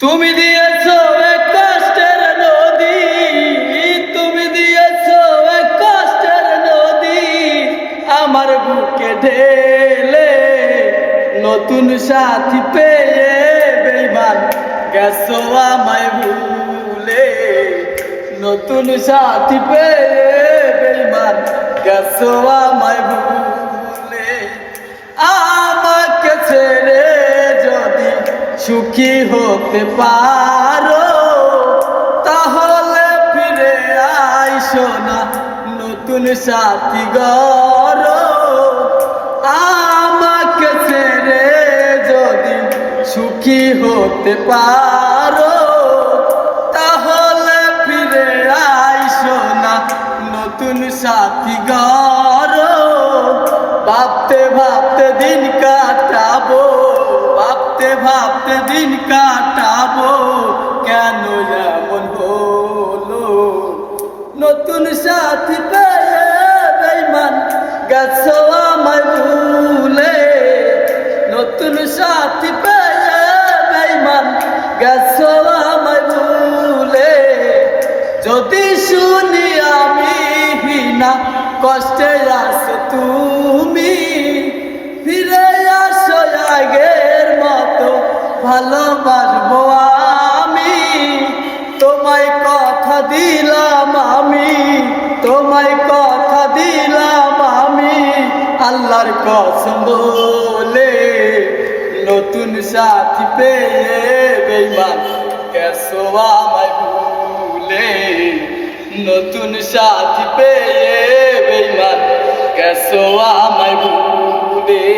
তুমি দিয়েছো এক কষ্টের নদী, তুমি দিয়েছো এক কষ্টের নদী আমার বুকে ঢেলে। নতুন সাথী পেয়ে বেঈমান গেছো আমায় ভুলে। নতুন সাথী পেয়ে বেঈমান গেছো আমায় ভুলে। আমাকে ছেড়ে যদি সুখী হতে পারো তাহলে ফিরে আইসো না নতুন সাথী গড়ো। আমাকে ছেড়ে যদি সুখী হতে পারো তাহলে ফিরে আইসো না নতুন সাথী গড়ো। ভাবতে ভাবতে দিন কাটাবো, ভাবতে ভাবতে দিন কাটাবো, কেন এমন হলো। নতুন সাথী পেয়ে বেঈমান গেছো আমায় ভুলে। নতুন সাথী পেয়ে বেঈমান গেছো আমায় ভুলে। যদি শুনি আমি হিনা কষ্টে আছো তুমি, ফিরে আসো আগের মতো ভালোবাসবো আমি। তোমায় কথা দিলাম আমি, তোমায় কথা দিলাম আমি আল্লাহর কসম বলে। নতুন সাথী পেয়ে বেঈমান গেছো আমায় ভুলে। নতুন সাথী পেয়ে বেঈমান গেছো আমায় ভুলে।